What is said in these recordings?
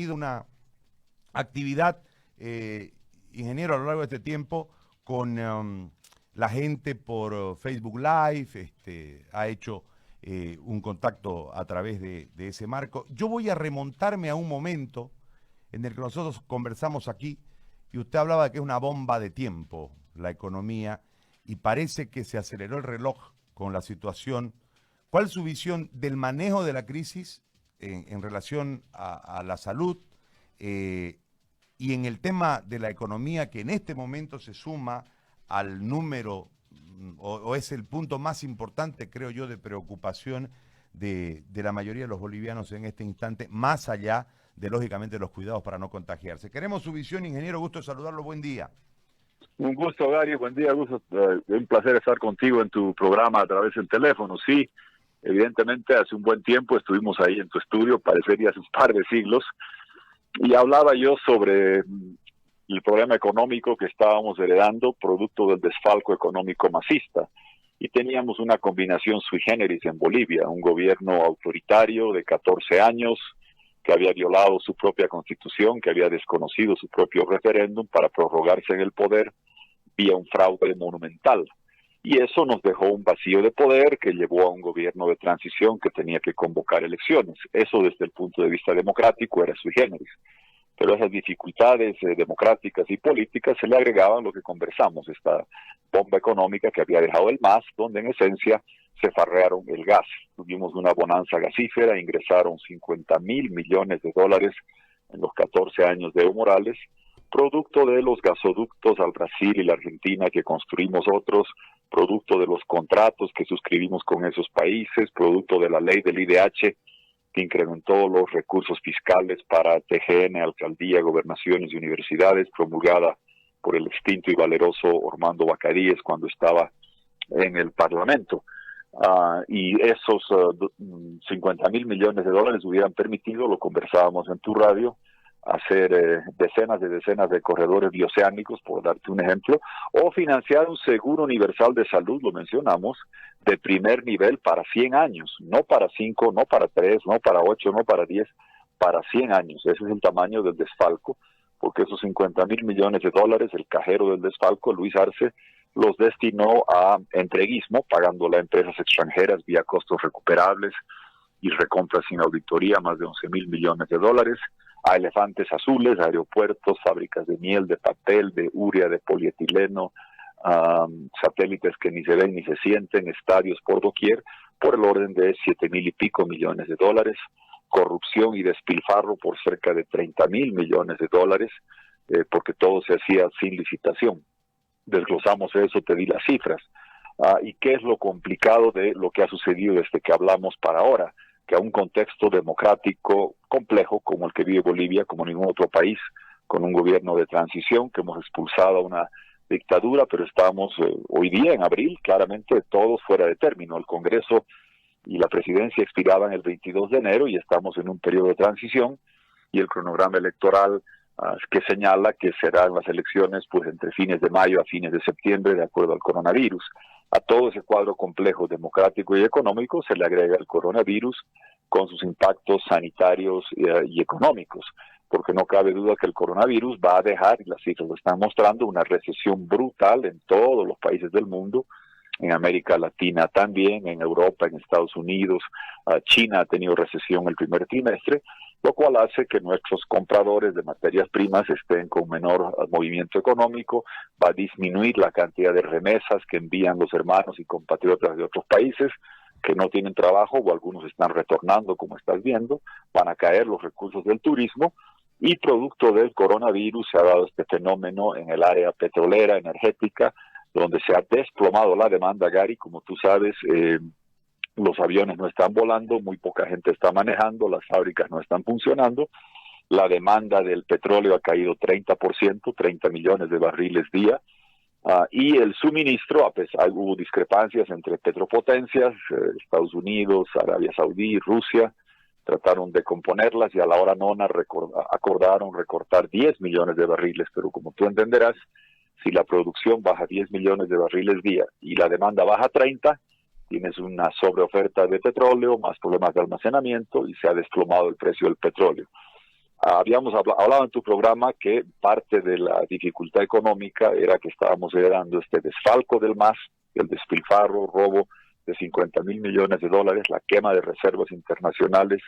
una actividad, ingeniero, a lo largo de este tiempo con la gente por Facebook Live, ha hecho un contacto a través de ese marco. Yo voy a remontarme a un momento en el que nosotros conversamos aquí y usted hablaba de que es una bomba de tiempo la economía y parece que se aceleró el reloj con la situación. ¿Cuál es su visión del manejo de la crisis en relación a la salud y en el tema de la economía, que en este momento se suma al número o es el punto más importante, creo yo, de preocupación de la mayoría de los bolivianos en este instante, más allá de, lógicamente, los cuidados para no contagiarse? Queremos su visión, ingeniero. Gusto de saludarlo. Buen día. Un gusto, Gary. Buen día, gusto. Un placer estar contigo en tu programa a través del teléfono. Sí, evidentemente hace un buen tiempo estuvimos ahí en tu estudio, parecería hace un par de siglos, y hablaba yo sobre el problema económico que estábamos heredando, producto del desfalco económico masista. Y teníamos una combinación sui generis en Bolivia, un gobierno autoritario de 14 años, que había violado su propia constitución, que había desconocido su propio referéndum para prorrogarse en el poder vía un fraude monumental. Y eso nos dejó un vacío de poder que llevó a un gobierno de transición que tenía que convocar elecciones. Eso desde el punto de vista democrático era sui generis. Pero a esas dificultades democráticas y políticas se le agregaban lo que conversamos, esta bomba económica que había dejado el MAS, donde en esencia se farrearon el gas. Tuvimos una bonanza gasífera, ingresaron 50.000 millones de dólares en los 14 años de Evo Morales, producto de los gasoductos al Brasil y la Argentina que construimos otros, producto de los contratos que suscribimos con esos países, producto de la ley del IDH que incrementó los recursos fiscales para TGN, alcaldía, gobernaciones y universidades, promulgada por el extinto y valeroso Ormando Bacadíes cuando estaba en el Parlamento. Y esos 50.000 millones de dólares hubieran permitido, lo conversábamos en tu radio, hacer decenas de corredores bioceánicos, por darte un ejemplo, o financiar un seguro universal de salud, lo mencionamos, de primer nivel para 100 años, no para 5, no para 3, no para 8, no para 10, para 100 años. Ese es el tamaño del desfalco, porque esos 50.000 millones de dólares, el cajero del desfalco, Luis Arce, los destinó a entreguismo, pagándole a empresas extranjeras vía costos recuperables y recompras sin auditoría, más de 11.000 millones de dólares, a elefantes azules, aeropuertos, fábricas de miel, de papel, de urea, de polietileno, satélites que ni se ven ni se sienten, estadios por doquier, por el orden de 7.000 y pico millones de dólares, corrupción y despilfarro por cerca de 30.000 millones de dólares, porque todo se hacía sin licitación. Desglosamos eso, te di las cifras. ¿Y qué es lo complicado de lo que ha sucedido desde que hablamos para ahora? Que a un contexto democrático complejo como el que vive Bolivia, como ningún otro país, con un gobierno de transición, que hemos expulsado a una dictadura, pero estamos hoy día, en abril, claramente todos fuera de término. El Congreso y la presidencia expiraban el 22 de enero y estamos en un periodo de transición, y el cronograma electoral que señala que serán las elecciones pues entre fines de mayo a fines de septiembre, de acuerdo al coronavirus. A todo ese cuadro complejo democrático y económico se le agrega el coronavirus con sus impactos sanitarios y económicos, porque no cabe duda que el coronavirus va a dejar, y las cifras lo están mostrando, una recesión brutal en todos los países del mundo, en América Latina también, en Europa, en Estados Unidos. China ha tenido recesión el primer trimestre, lo cual hace que nuestros compradores de materias primas estén con menor movimiento económico. Va a disminuir la cantidad de remesas que envían los hermanos y compatriotas de otros países que no tienen trabajo, o algunos están retornando, como estás viendo. Van a caer los recursos del turismo, y producto del coronavirus se ha dado este fenómeno en el área petrolera, energética, donde se ha desplomado la demanda, Gary. Como tú sabes, los aviones no están volando, muy poca gente está manejando, las fábricas no están funcionando, la demanda del petróleo ha caído 30%, 30 millones de barriles día, y el suministro, a pesar, hubo discrepancias entre petropotencias, Estados Unidos, Arabia Saudí, Rusia, trataron de componerlas y a la hora nona acordaron recortar 10 millones de barriles, pero como tú entenderás, si la producción baja 10 millones de barriles día y la demanda baja 30, tienes una sobreoferta de petróleo, más problemas de almacenamiento, y se ha desplomado el precio del petróleo. Habíamos hablado en tu programa que parte de la dificultad económica era que estábamos heredando este desfalco del MAS, el despilfarro, robo de 50,000 millones de dólares, la quema de reservas internacionales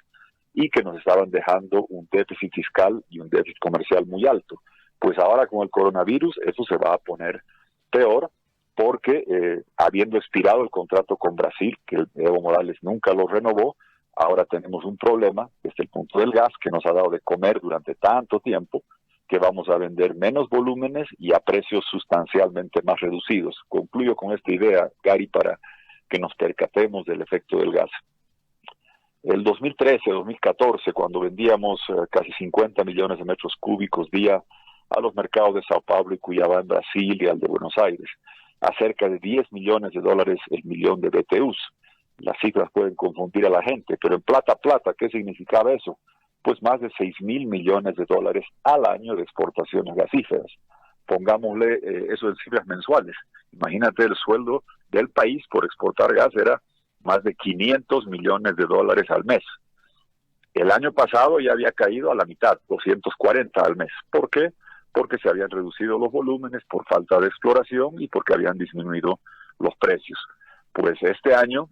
y que nos estaban dejando un déficit fiscal y un déficit comercial muy alto. Pues ahora con el coronavirus eso se va a poner peor porque habiendo expirado el contrato con Brasil, que Evo Morales nunca lo renovó, ahora tenemos un problema desde el punto del gas que nos ha dado de comer durante tanto tiempo que vamos a vender menos volúmenes y a precios sustancialmente más reducidos. Concluyo con esta idea, Gary, para que nos percatemos del efecto del gas. El 2013, 2014, cuando vendíamos casi 50 millones de metros cúbicos día a los mercados de Sao Paulo y Cuiabá en Brasil y al de Buenos Aires, a cerca de 10 millones de dólares el millón de BTUs. Las cifras pueden confundir a la gente, pero en plata, ¿qué significaba eso? Pues más de 6,000 millones de dólares al año de exportaciones gasíferas. Pongámosle eso en cifras mensuales. Imagínate, el sueldo del país por exportar gas era más de 500 millones de dólares al mes. El año pasado ya había caído a la mitad, 240 al mes. ¿Por qué? Porque se habían reducido los volúmenes por falta de exploración y porque habían disminuido los precios. Pues este año,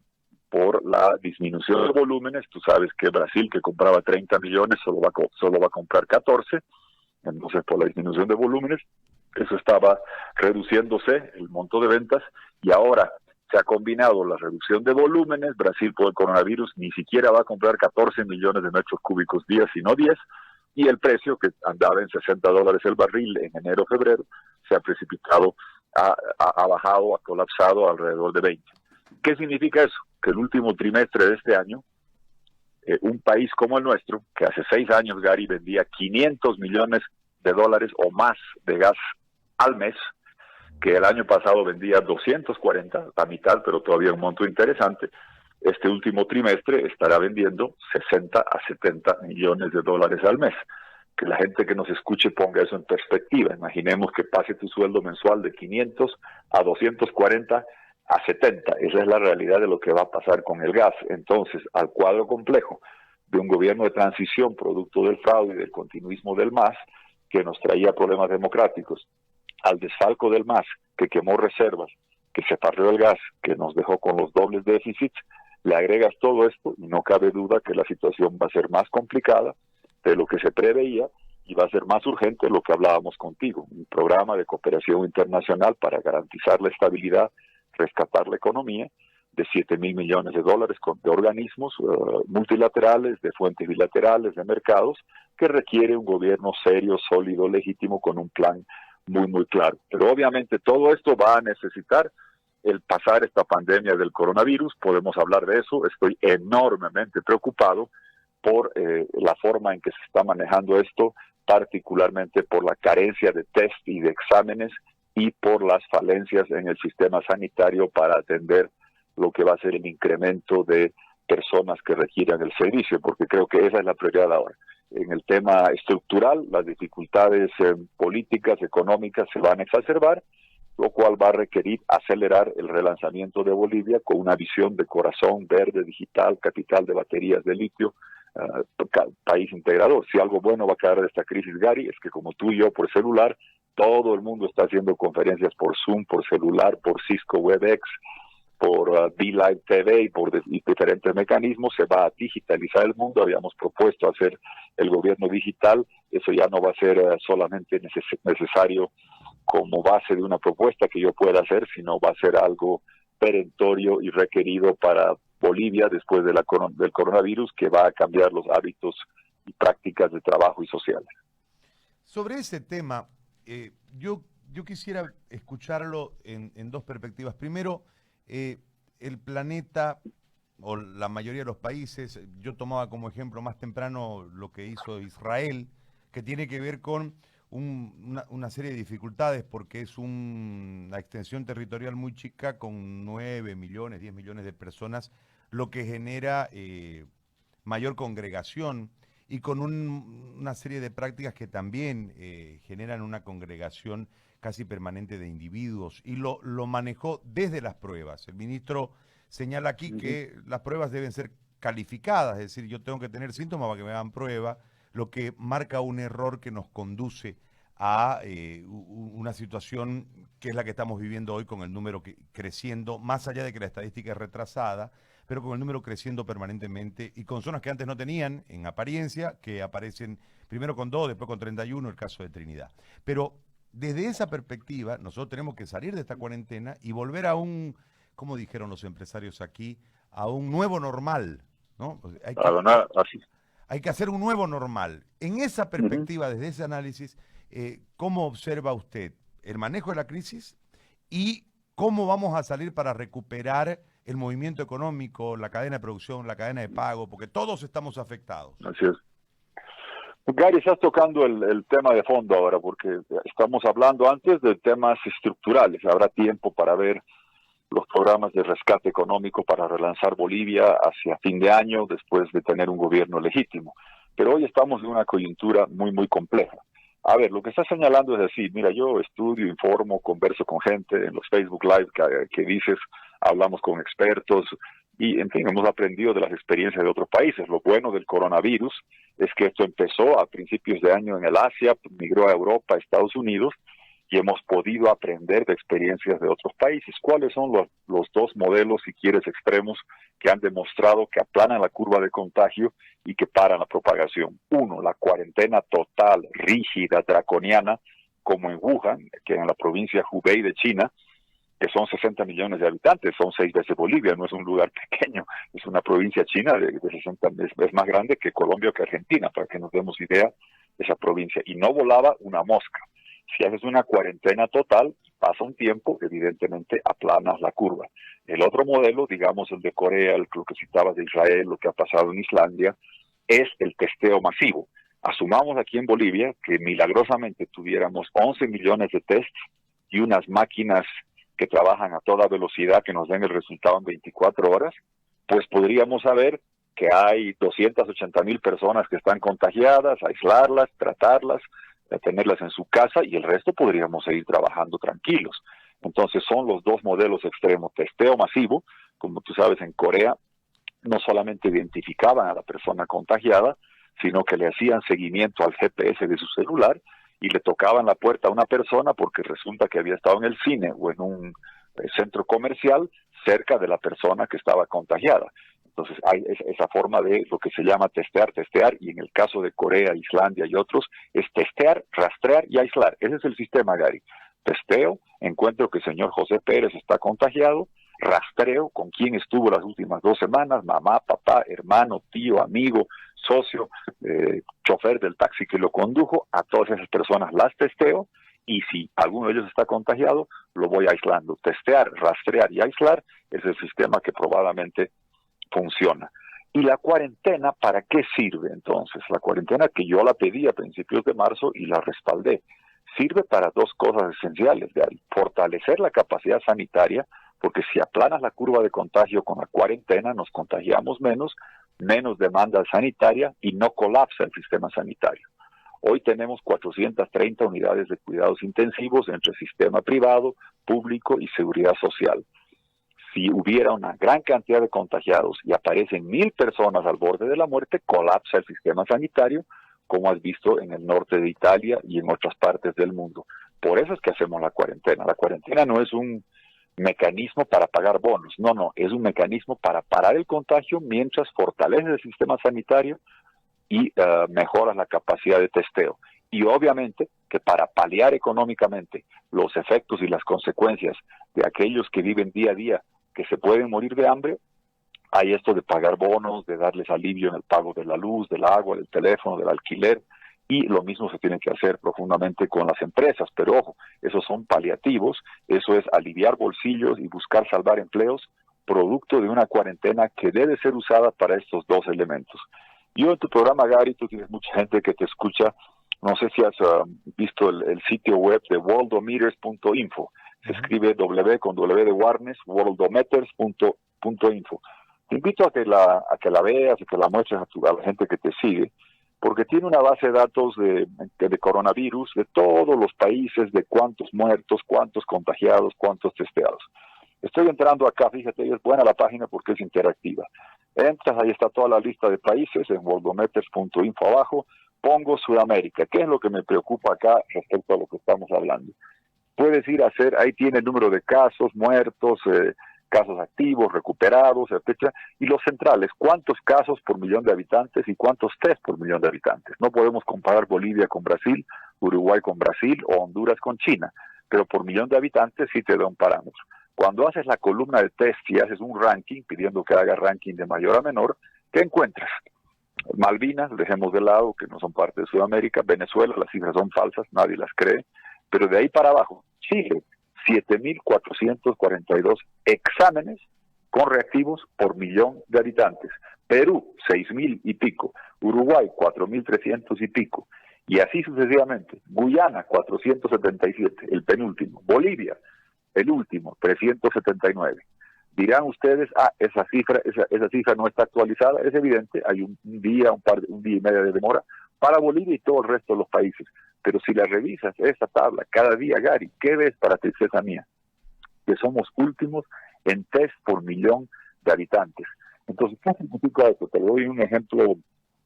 por la disminución de volúmenes, tú sabes que Brasil, que compraba 30 millones, solo va a comprar 14, entonces por la disminución de volúmenes, eso estaba reduciéndose el monto de ventas, y ahora se ha combinado la reducción de volúmenes. Brasil por el coronavirus ni siquiera va a comprar 14 millones de metros cúbicos día, sino 10, y el precio que andaba en $60 el barril en enero, febrero, se ha precipitado, ha bajado, ha colapsado alrededor de 20. ¿Qué significa eso? Que el último trimestre de este año, un país como el nuestro, que hace 6 años, Gary, vendía 500 millones de dólares o más de gas al mes, que el año pasado vendía 240, la mitad, pero todavía un monto interesante, este último trimestre estará vendiendo 60 a 70 millones de dólares al mes. Que la gente que nos escuche ponga eso en perspectiva. Imaginemos que pase tu sueldo mensual de 500 a 240 a 70. Esa es la realidad de lo que va a pasar con el gas. Entonces, al cuadro complejo de un gobierno de transición producto del fraude y del continuismo del MAS, que nos traía problemas democráticos, al desfalco del MAS, que quemó reservas, que se parrió el gas, que nos dejó con los dobles déficits, le agregas todo esto y no cabe duda que la situación va a ser más complicada de lo que se preveía y va a ser más urgente lo que hablábamos contigo, un programa de cooperación internacional para garantizar la estabilidad, rescatar la economía, de 7,000 millones de dólares de organismos multilaterales, de fuentes bilaterales, de mercados, que requiere un gobierno serio, sólido, legítimo, con un plan muy, muy claro. Pero obviamente todo esto va a necesitar el pasar esta pandemia del coronavirus. Podemos hablar de eso. Estoy enormemente preocupado por la forma en que se está manejando esto, particularmente por la carencia de test y de exámenes y por las falencias en el sistema sanitario para atender lo que va a ser el incremento de personas que requieran el servicio, porque creo que esa es la prioridad ahora. En el tema estructural, las dificultades políticas, económicas se van a exacerbar, lo cual va a requerir acelerar el relanzamiento de Bolivia con una visión de corazón verde, digital, capital de baterías de litio, país integrador. Si algo bueno va a quedar de esta crisis, Gary, es que como tú y yo por celular, todo el mundo está haciendo conferencias por Zoom, por celular, por Cisco WebEx, por Beeline TV y por diferentes mecanismos. Se va a digitalizar el mundo. Habíamos propuesto hacer el gobierno digital. Eso ya no va a ser solamente necesario como base de una propuesta que yo pueda hacer, sino va a ser algo perentorio y requerido para Bolivia después de del coronavirus, que va a cambiar los hábitos y prácticas de trabajo y sociales. Sobre ese tema, yo quisiera escucharlo en dos perspectivas. Primero, el planeta o la mayoría de los países, yo tomaba como ejemplo más temprano lo que hizo Israel, que tiene que ver con una serie de dificultades porque es una extensión territorial muy chica con 9 millones, 10 millones de personas, lo que genera mayor congregación y con una serie de prácticas que también generan una congregación casi permanente de individuos, y lo manejó desde las pruebas. El ministro señala aquí que las pruebas deben ser calificadas, es decir, yo tengo que tener síntomas para que me hagan prueba, lo que marca un error que nos conduce a una situación que es la que estamos viviendo hoy con el número creciendo, más allá de que la estadística es retrasada, pero con el número creciendo permanentemente y con zonas que antes no tenían en apariencia, que aparecen primero con 2, después con 31, el caso de Trinidad. Pero desde esa perspectiva, nosotros tenemos que salir de esta cuarentena y volver a un, como dijeron los empresarios aquí, a un nuevo normal, ¿no? Así. Hay que hacer un nuevo normal. En esa Ujú. perspectiva, desde ese análisis, ¿cómo observa usted el manejo de la crisis y cómo vamos a salir para recuperar el movimiento económico, la cadena de producción, la cadena de pago? Porque todos estamos afectados. Así es. Gary, estás tocando el tema de fondo ahora, porque estamos hablando antes de temas estructurales. Habrá tiempo para ver los programas de rescate económico para relanzar Bolivia hacia fin de año, después de tener un gobierno legítimo. Pero hoy estamos en una coyuntura muy, muy compleja. A ver, lo que estás señalando es decir, mira, yo estudio, informo, converso con gente en los Facebook Live que dices, hablamos con expertos y, en fin, hemos aprendido de las experiencias de otros países. Lo bueno del coronavirus es que esto empezó a principios de año en el Asia, migró a Europa, a Estados Unidos, y hemos podido aprender de experiencias de otros países. ¿Cuáles son los dos modelos, si quieres, extremos que han demostrado que aplanan la curva de contagio y que paran la propagación? Uno, la cuarentena total, rígida, draconiana, como en Wuhan, que en la provincia Hubei de China, que son 60 millones de habitantes, son 6 veces Bolivia, no es un lugar pequeño, es una provincia china de 60, es más grande que Colombia o que Argentina, para que nos demos idea de esa provincia, y no volaba una mosca. Si haces una cuarentena total, pasa un tiempo, evidentemente aplanas la curva. El otro modelo, digamos el de Corea, lo que citabas de Israel, lo que ha pasado en Islandia, es el testeo masivo. Asumamos aquí en Bolivia que milagrosamente tuviéramos 11 millones de tests y unas máquinas que trabajan a toda velocidad que nos den el resultado en 24 horas, pues podríamos saber que hay 280,000 personas que están contagiadas, aislarlas, tratarlas, tenerlas en su casa y el resto podríamos seguir trabajando tranquilos. Entonces son los dos modelos extremos. Testeo masivo, como tú sabes, en Corea no solamente identificaban a la persona contagiada, sino que le hacían seguimiento al GPS de su celular y le tocaban la puerta a una persona porque resulta que había estado en el cine o en un centro comercial cerca de la persona que estaba contagiada. Entonces hay esa forma de lo que se llama testear, y en el caso de Corea, Islandia y otros, es testear, rastrear y aislar. Ese es el sistema, Gary. Testeo, encuentro que el señor José Pérez está contagiado, rastreo con quién estuvo las últimas 2 semanas, mamá, papá, hermano, tío, amigo, socio, chofer del taxi que lo condujo, a todas esas personas las testeo, y si alguno de ellos está contagiado, lo voy aislando. Testear, rastrear y aislar es el sistema que probablemente funciona. ¿Y la cuarentena para qué sirve entonces? La cuarentena, que yo la pedí a principios de marzo y la respaldé, sirve para dos cosas esenciales, Gary. Fortalecer la capacidad sanitaria, porque si aplanas la curva de contagio con la cuarentena, nos contagiamos menos demanda sanitaria y no colapsa el sistema sanitario. Hoy tenemos 430 unidades de cuidados intensivos entre sistema privado, público y seguridad social. Si hubiera una gran cantidad de contagiados y aparecen 1,000 personas al borde de la muerte, colapsa el sistema sanitario, como has visto en el norte de Italia y en otras partes del mundo. Por eso es que hacemos la cuarentena. La cuarentena no es un mecanismo para pagar bonos, no, es un mecanismo para parar el contagio mientras fortaleces el sistema sanitario y mejoras la capacidad de testeo. Y obviamente que para paliar económicamente los efectos y las consecuencias de aquellos que viven día a día, que se pueden morir de hambre, hay esto de pagar bonos, de darles alivio en el pago de la luz, del agua, del teléfono, del alquiler, y lo mismo se tiene que hacer profundamente con las empresas, pero ojo, esos son paliativos, eso es aliviar bolsillos y buscar salvar empleos, producto de una cuarentena que debe ser usada para estos dos elementos. Yo en tu programa, Gary, tú tienes mucha gente que te escucha, no sé si has visto el sitio web de worldometers.info, se escribe W de Warnes, worldometers.info. Te invito a que la veas, a que la muestres a la gente que te sigue, porque tiene una base de datos de coronavirus de todos los países, de cuántos muertos, cuántos contagiados, cuántos testeados. Estoy entrando acá, fíjate, es buena la página porque es interactiva. Entras, ahí está toda la lista de países en worldometers.info abajo, pongo Sudamérica. ¿Qué es lo que me preocupa acá respecto a lo que estamos hablando? Puedes ir a hacer, ahí tiene el número de casos, muertos, casos activos, recuperados, etcétera, y los centrales, cuántos casos por millón de habitantes y cuántos test por millón de habitantes. No podemos comparar Bolivia con Brasil, Uruguay con Brasil o Honduras con China, pero por millón de habitantes sí te da un parámetro. Cuando haces la columna de test y haces un ranking, pidiendo que haga ranking de mayor a menor, ¿qué encuentras? Malvinas, dejemos de lado, que no son parte de Sudamérica. Venezuela, las cifras son falsas, nadie las cree, pero de ahí para abajo, Chile, 7.442 exámenes con reactivos por millón de habitantes. Perú, 6.000 y pico. Uruguay, 4.300 y pico. Y así sucesivamente. Guyana, 477, el penúltimo. Bolivia, el último, 379. Dirán ustedes, esa cifra no está actualizada. Es evidente, hay un día y medio de demora para Bolivia y todo el resto de los países. Pero si la revisas, esa tabla, cada día, Gary, ¿qué ves para tristeza mía? Que somos últimos en test por millón de habitantes. Entonces, ¿qué significa esto? Te doy un ejemplo,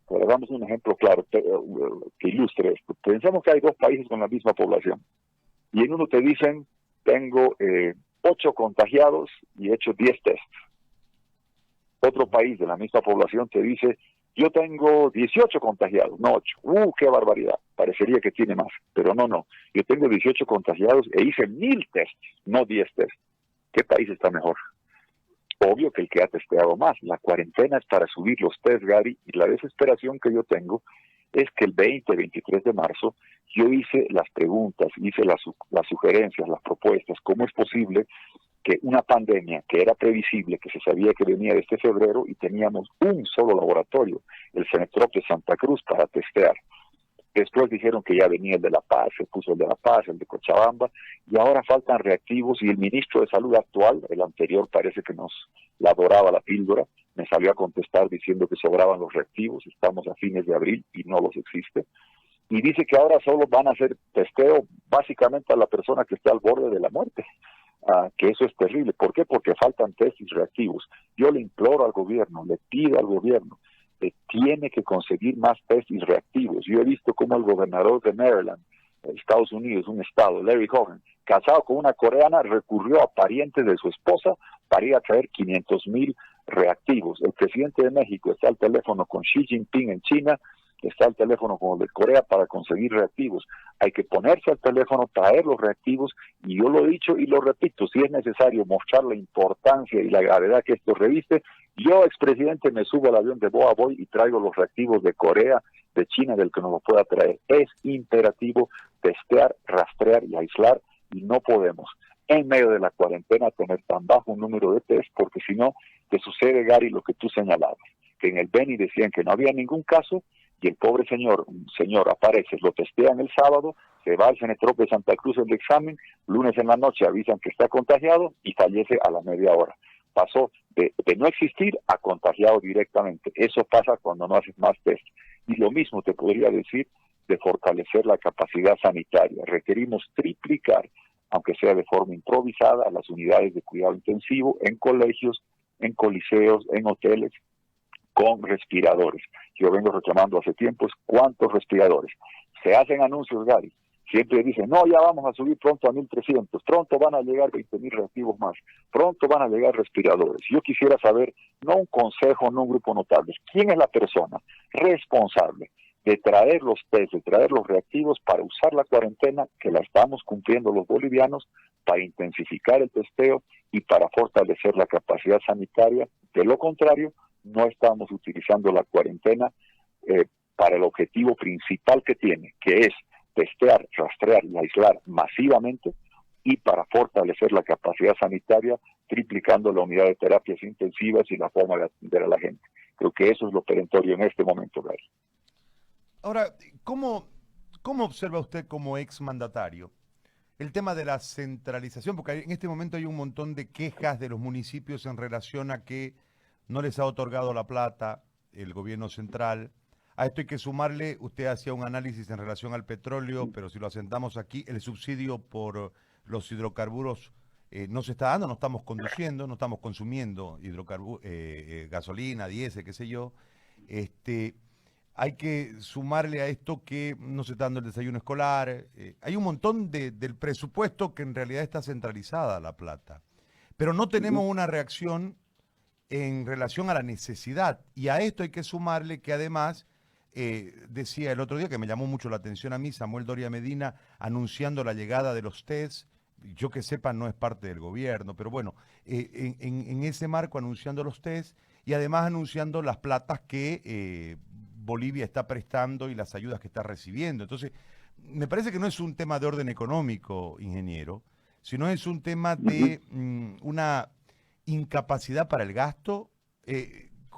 te damos un ejemplo claro que ilustre esto. Pensamos que hay dos países con la misma población. Y en uno te dicen, tengo 8 contagiados y he hecho 10 tests. Otro país de la misma población te dice, yo tengo 18 contagiados, no 8. ¡Qué barbaridad! Parecería que tiene más, pero no. Yo tengo 18 contagiados e hice 1.000 tests, no 10 tests. ¿Qué país está mejor? Obvio que el que ha testeado más. La cuarentena es para subir los test, Gary, y la desesperación que yo tengo es que el 23 de marzo yo hice las preguntas, hice las sugerencias, las propuestas, cómo es posible que una pandemia que era previsible, que se sabía que venía desde febrero y teníamos un solo laboratorio, el Cenetrop de Santa Cruz, para testear. Después dijeron que ya venía el de La Paz, se puso el de La Paz, el de Cochabamba, y ahora faltan reactivos y el ministro de Salud actual, el anterior parece que nos la adoraba la píldora, me salió a contestar diciendo que sobraban los reactivos, estamos a fines de abril y no los existe. Y dice que ahora solo van a hacer testeo básicamente a la persona que está al borde de la muerte. Que eso es terrible. ¿Por qué? Porque faltan test reactivos. Yo le imploro al gobierno, le pido al gobierno, que tiene que conseguir más test reactivos. Yo he visto cómo el gobernador de Maryland, Estados Unidos, un estado, Larry Hogan, casado con una coreana, recurrió a parientes de su esposa para ir a traer 500,000 reactivos. El presidente de México está al teléfono con Xi Jinping en China, está al teléfono con el de Corea para conseguir reactivos. Hay que ponerse al teléfono, traer los reactivos, y yo lo he dicho y lo repito, si es necesario mostrar la importancia y la gravedad que esto reviste, yo, expresidente, me subo al avión de Boa Boy y traigo los reactivos de Corea, de China, del que nos lo pueda traer. Es imperativo testear, rastrear y aislar, y no podemos en medio de la cuarentena tener tan bajo un número de test, porque si no, te sucede, Gary, lo que tú señalabas, que en el Beni decían que no había ningún caso, y el pobre señor aparece, lo testean el sábado, se va al Cenetrop de Santa Cruz el examen, lunes en la noche avisan que está contagiado y fallece a la media hora. Pasó de no existir a contagiado directamente. Eso pasa cuando no haces más test. Y lo mismo te podría decir de fortalecer la capacidad sanitaria. Requerimos triplicar, aunque sea de forma improvisada, las unidades de cuidado intensivo en colegios, en coliseos, en hoteles, con respiradores. Yo vengo reclamando hace tiempo cuántos respiradores. Se hacen anuncios, Gary. Siempre dicen, no, ya vamos a subir pronto a 1.300, pronto van a llegar 20,000 reactivos más, pronto van a llegar respiradores. Yo quisiera saber, no un consejo, no un grupo notable, ¿quién es la persona responsable de traer los test, de traer los reactivos para usar la cuarentena, que la estamos cumpliendo los bolivianos, para intensificar el testeo y para fortalecer la capacidad sanitaria? De lo contrario, no estamos utilizando la cuarentena para el objetivo principal que tiene, que es testear, rastrear y aislar masivamente, y para fortalecer la capacidad sanitaria, triplicando la unidad de terapias intensivas y la forma de atender a la gente. Creo que eso es lo perentorio en este momento, Gary. Ahora, ¿cómo observa usted como exmandatario el tema de la centralización? Porque en este momento hay un montón de quejas de los municipios en relación a que no les ha otorgado la plata el gobierno central. A esto hay que sumarle, usted hacía un análisis en relación al petróleo, pero si lo asentamos aquí, el subsidio por los hidrocarburos no se está dando, no estamos conduciendo, no estamos consumiendo gasolina, diésel, qué sé yo. hay que sumarle a esto que no se está dando el desayuno escolar. Hay un montón del presupuesto que en realidad está centralizada la plata. Pero no tenemos una reacción en relación a la necesidad. Y a esto hay que sumarle que además, decía el otro día, que me llamó mucho la atención a mí, Samuel Doria Medina, anunciando la llegada de los test. Yo que sepa, no es parte del gobierno, pero bueno, en ese marco anunciando los test y además anunciando las platas que Bolivia está prestando y las ayudas que está recibiendo. Entonces, me parece que no es un tema de orden económico, ingeniero, sino es un tema de una incapacidad para el gasto.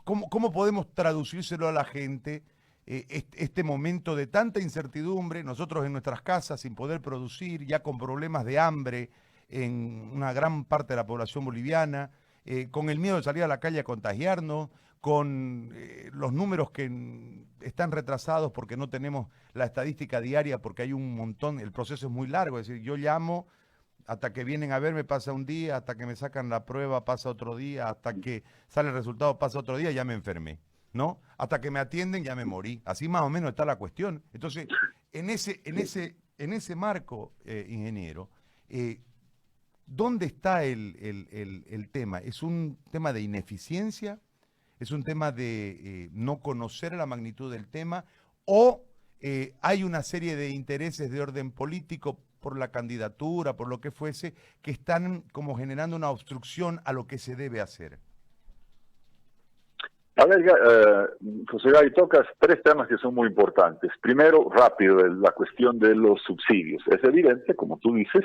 ¿Cómo podemos traducírselo a la gente este momento de tanta incertidumbre, nosotros en nuestras casas sin poder producir, ya con problemas de hambre en una gran parte de la población boliviana, con el miedo de salir a la calle a contagiarnos, con los números que están retrasados porque no tenemos la estadística diaria, porque hay un montón, el proceso es muy largo, es decir, yo llamo, hasta que vienen a verme pasa un día, hasta que me sacan la prueba pasa otro día, hasta que sale el resultado pasa otro día, ya me enfermé, ¿no? Hasta que me atienden ya me morí. Así más o menos está la cuestión. Entonces, en ese marco, ingeniero, ¿dónde está el tema? ¿Es un tema de ineficiencia? ¿Es un tema de no conocer la magnitud del tema? ¿O hay una serie de intereses de orden político por la candidatura, por lo que fuese, que están como generando una obstrucción a lo que se debe hacer? A ver, José Gary, tocas tres temas que son muy importantes. Primero, rápido, la cuestión de los subsidios. Es evidente, como tú dices,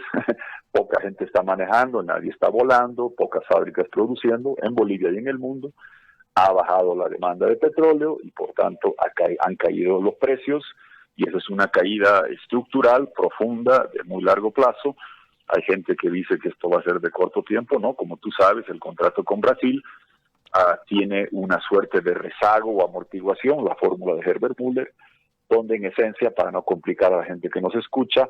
poca gente está manejando, nadie está volando, pocas fábricas produciendo en Bolivia y en el mundo. Ha bajado la demanda de petróleo y por tanto han caído los precios, y eso es una caída estructural, profunda, de muy largo plazo. Hay gente que dice que esto va a ser de corto tiempo, ¿no? Como tú sabes, el contrato con Brasil tiene una suerte de rezago o amortiguación, la fórmula de Herbert Müller, donde en esencia, para no complicar a la gente que nos escucha,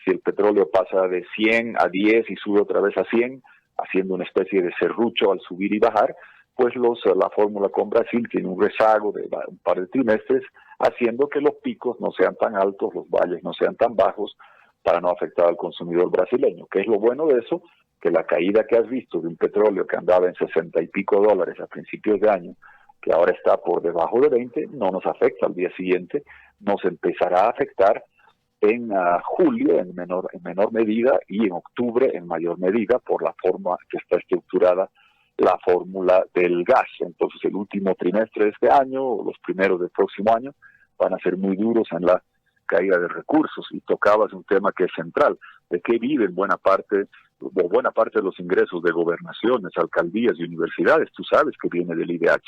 si el petróleo pasa de 100 a 10 y sube otra vez a 100, haciendo una especie de serrucho al subir y bajar, pues la fórmula con Brasil tiene un rezago de un par de trimestres, haciendo que los picos no sean tan altos, los valles no sean tan bajos, para no afectar al consumidor brasileño. ¿Qué es lo bueno de eso? Que la caída que has visto de un petróleo que andaba en 60 y pico dólares a principios de año, que ahora está por debajo de 20, no nos afecta al día siguiente, nos empezará a afectar en julio en menor medida y en octubre en mayor medida por la forma que está estructurada la fórmula del gas. Entonces el último trimestre de este año o los primeros del próximo año van a ser muy duros en la caída de recursos, y tocabas un tema que es central, de qué viven buena parte de los ingresos de gobernaciones, alcaldías y universidades. Tú sabes que viene del IDH.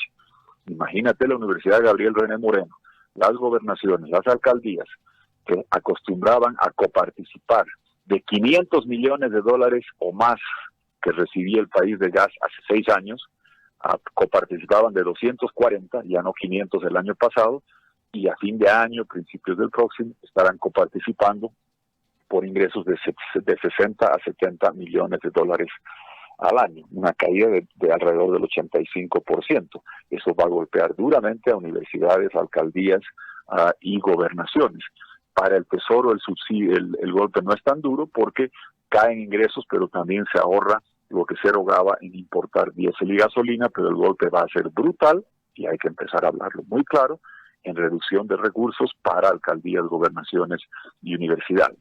Imagínate la Universidad Gabriel René Moreno, las gobernaciones, las alcaldías, que acostumbraban a coparticipar de 500 millones de dólares o más que recibía el país de gas hace 6 años, coparticipaban de 240, ya no 500 el año pasado, y a fin de año, principios del próximo, estarán coparticipando por ingresos de 60 a 70 millones de dólares al año, una caída de alrededor del 85%. Eso va a golpear duramente a universidades, alcaldías y gobernaciones. Para el Tesoro el subsidio, el golpe no es tan duro porque caen ingresos, pero también se ahorra lo que se erogaba en importar diésel y gasolina, pero el golpe va a ser brutal, y hay que empezar a hablarlo muy claro, en reducción de recursos para alcaldías, gobernaciones y universidades.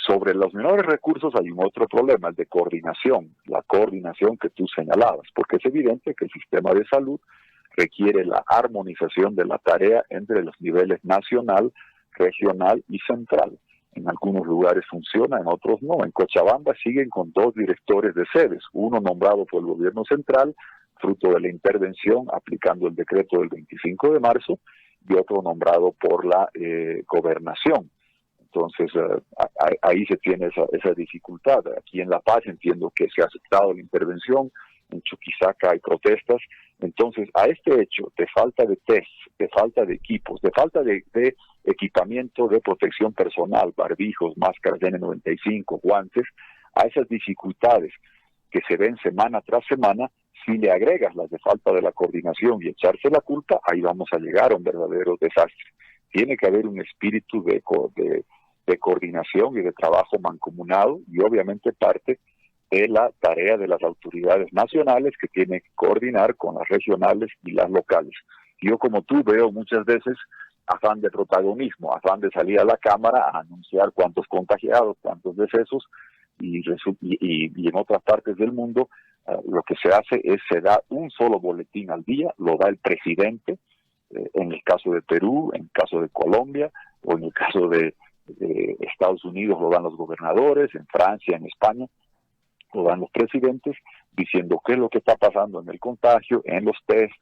Sobre los menores recursos hay un otro problema, el de coordinación, la coordinación que tú señalabas, porque es evidente que el sistema de salud requiere la armonización de la tarea entre los niveles nacional, regional y central. En algunos lugares funciona, en otros no. En Cochabamba siguen con 2 directores de sedes, uno nombrado por el gobierno central, fruto de la intervención aplicando el decreto del 25 de marzo, y otro nombrado por la gobernación. Entonces, ahí se tiene esa dificultad. Aquí en La Paz entiendo que se ha aceptado la intervención, en Chuquisaca hay protestas. Entonces, a este hecho de falta de test, de falta de equipos, de falta de equipamiento de protección personal, barbijos, máscaras N95, guantes, a esas dificultades que se ven semana tras semana, Si le agregas las de falta de la coordinación y echarse la culpa, ahí vamos a llegar a un verdadero desastre. Tiene que haber un espíritu de coordinación y de trabajo mancomunado, y obviamente parte de la tarea de las autoridades nacionales que tienen que coordinar con las regionales y las locales. Yo, como tú, veo muchas veces afán de protagonismo, afán de salir a la cámara a anunciar cuántos contagiados, cuántos decesos, y en otras partes del mundo lo que se hace es se da un solo boletín al día, lo da el presidente, en el caso de Perú, en el caso de Colombia, o en el caso de Estados Unidos lo dan los gobernadores, en Francia, en España, lo dan los presidentes, diciendo qué es lo que está pasando en el contagio, en los tests,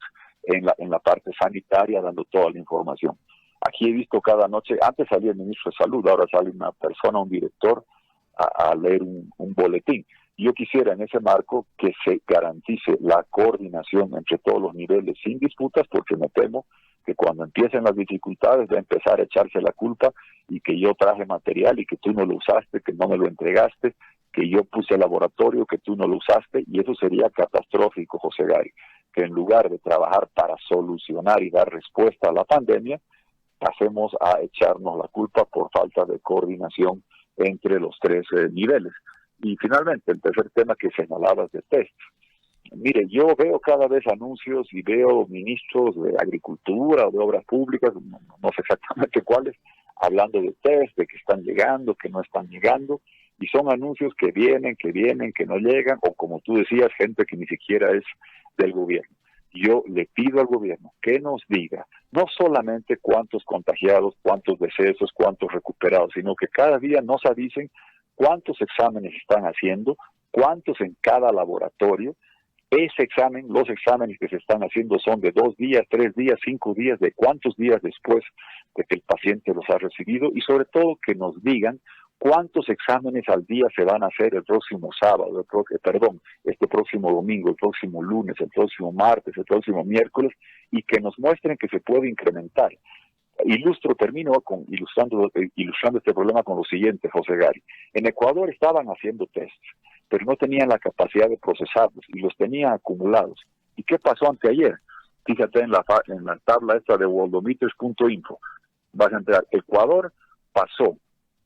en la parte sanitaria, dando toda la información. Aquí he visto cada noche, antes salía el ministro de Salud, ahora sale una persona, un director, a leer un boletín. Yo quisiera en ese marco que se garantice la coordinación entre todos los niveles sin disputas, porque me temo que cuando empiecen las dificultades va a empezar a echarse la culpa, y que yo traje material y que tú no lo usaste, que no me lo entregaste, que yo puse el laboratorio, que tú no lo usaste, y eso sería catastrófico, José Gary, que en lugar de trabajar para solucionar y dar respuesta a la pandemia, pasemos a echarnos la culpa por falta de coordinación entre los tres niveles. Y finalmente, el tercer tema que señalabas de test. Mire, yo veo cada vez anuncios y veo ministros de Agricultura o de Obras Públicas, no sé exactamente cuáles, hablando de test, de que están llegando, que no están llegando, y son anuncios que vienen, que no llegan, o como tú decías, gente que ni siquiera es del gobierno. Yo le pido al gobierno que nos diga no solamente cuántos contagiados, cuántos decesos, cuántos recuperados, sino que cada día nos avisen cuántos exámenes están haciendo, cuántos en cada laboratorio. Ese examen, los exámenes que se están haciendo son de 2 días, 3 días, 5 días, de cuántos días después de que el paciente los ha recibido, y sobre todo que nos digan cuántos exámenes al día se van a hacer el próximo sábado, este próximo domingo, el próximo lunes, el próximo martes, el próximo miércoles, y que nos muestren que se puede incrementar. Termino ilustrando este problema con lo siguiente, José Gary. En Ecuador estaban haciendo tests, pero no tenían la capacidad de procesarlos y los tenían acumulados. ¿Y qué pasó anteayer? Fíjate en la tabla esta de worldometers.info. Vas a entrar. Ecuador pasó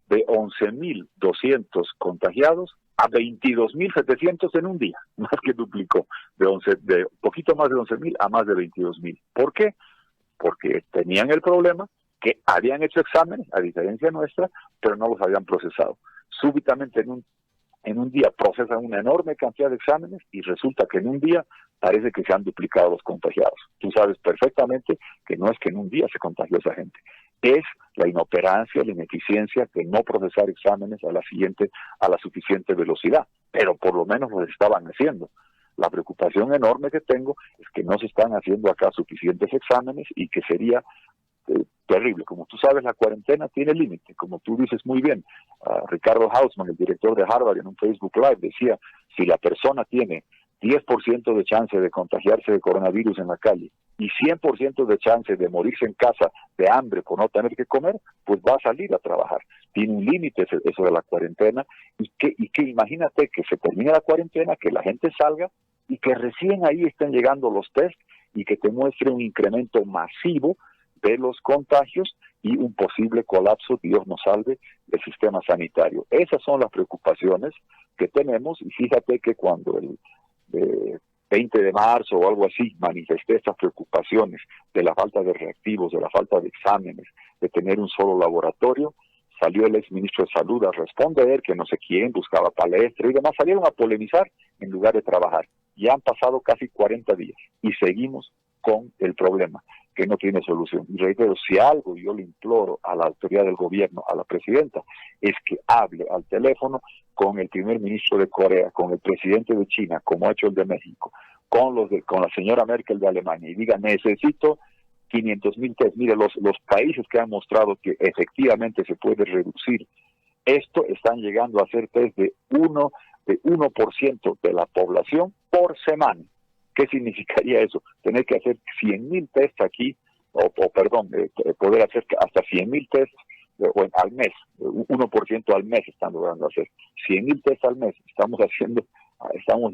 de 11.200 contagiados a 22.700 en un día, más que duplicó, de poquito más de 11.000 a más de 22.000. ¿Por qué? Porque tenían el problema que habían hecho exámenes, a diferencia nuestra, pero no los habían procesado. Súbitamente en un día procesan una enorme cantidad de exámenes y resulta que en un día parece que se han duplicado los contagiados. Tú sabes perfectamente que no es que en un día se contagió esa gente, es la inoperancia, la ineficiencia de no procesar exámenes a la suficiente velocidad, pero por lo menos lo estaban haciendo. La preocupación enorme que tengo es que no se están haciendo acá suficientes exámenes y que sería terrible. Como tú sabes, la cuarentena tiene límite, como tú dices muy bien. Ricardo Hausman, el director de Harvard, en un Facebook Live decía, si la persona tiene 10% de chance de contagiarse de coronavirus en la calle y 100% de chance de morirse en casa de hambre por no tener que comer, pues va a salir a trabajar. Tiene un límite eso de la cuarentena, y que imagínate que se termine la cuarentena, que la gente salga y que recién ahí estén llegando los test y que te muestre un incremento masivo de los contagios y un posible colapso, Dios nos salve, del sistema sanitario. Esas son las preocupaciones que tenemos, y fíjate que cuando el 20 de marzo o algo así manifesté estas preocupaciones de la falta de reactivos, de la falta de exámenes, de tener un solo laboratorio, salió el exministro de Salud a responder que no sé quién buscaba palestra y demás, salieron a polemizar en lugar de trabajar. Ya han pasado casi 40 días y seguimos con el problema que no tiene solución. Y reitero, si algo yo le imploro a la autoridad del gobierno, a la presidenta, es que hable al teléfono con el primer ministro de Corea, con el presidente de China, como ha hecho el de México, con la señora Merkel de Alemania, y diga, necesito 500,000 test. Mire, los países que han mostrado que efectivamente se puede reducir esto, están llegando a hacer test de 1% de la población por semana. ¿Qué significaría eso? Tener que hacer 100,000 tests aquí, poder hacer hasta 100,000 tests al mes, 1% al mes están logrando hacer. 100,000 tests al mes, estamos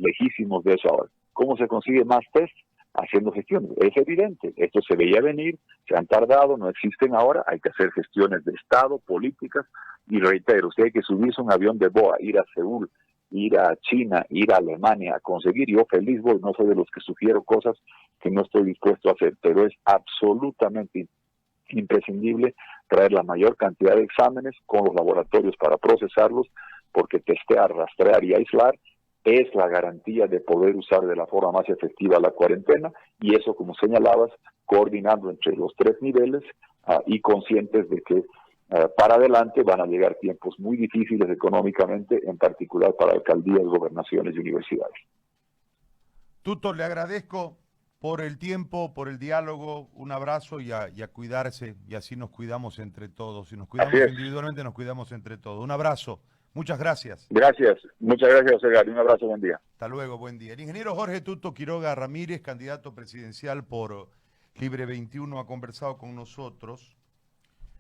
lejísimos de eso ahora. ¿Cómo se consigue más test? Haciendo gestiones. Es evidente, esto se veía venir, se han tardado, no existen ahora, hay que hacer gestiones de Estado, políticas, y reitero, si hay que subirse a un avión de BOA, ir a Seúl, ir a China, ir a Alemania, a conseguir, yo feliz voy, no soy de los que sugiero cosas que no estoy dispuesto a hacer, pero es absolutamente imprescindible traer la mayor cantidad de exámenes con los laboratorios para procesarlos, porque testear, rastrear y aislar es la garantía de poder usar de la forma más efectiva la cuarentena, y eso, como señalabas, coordinando entre los tres niveles y conscientes de que para adelante van a llegar tiempos muy difíciles económicamente, en particular para alcaldías, gobernaciones y universidades. Tuto, le agradezco por el tiempo, por el diálogo, un abrazo y a cuidarse, y así nos cuidamos entre todos. Si nos cuidamos individualmente, nos cuidamos entre todos. Un abrazo, muchas gracias. Gracias, muchas gracias, José Gary, un abrazo, buen día. Hasta luego, buen día. El ingeniero Jorge Tuto Quiroga Ramírez, candidato presidencial por Libre 21, ha conversado con nosotros.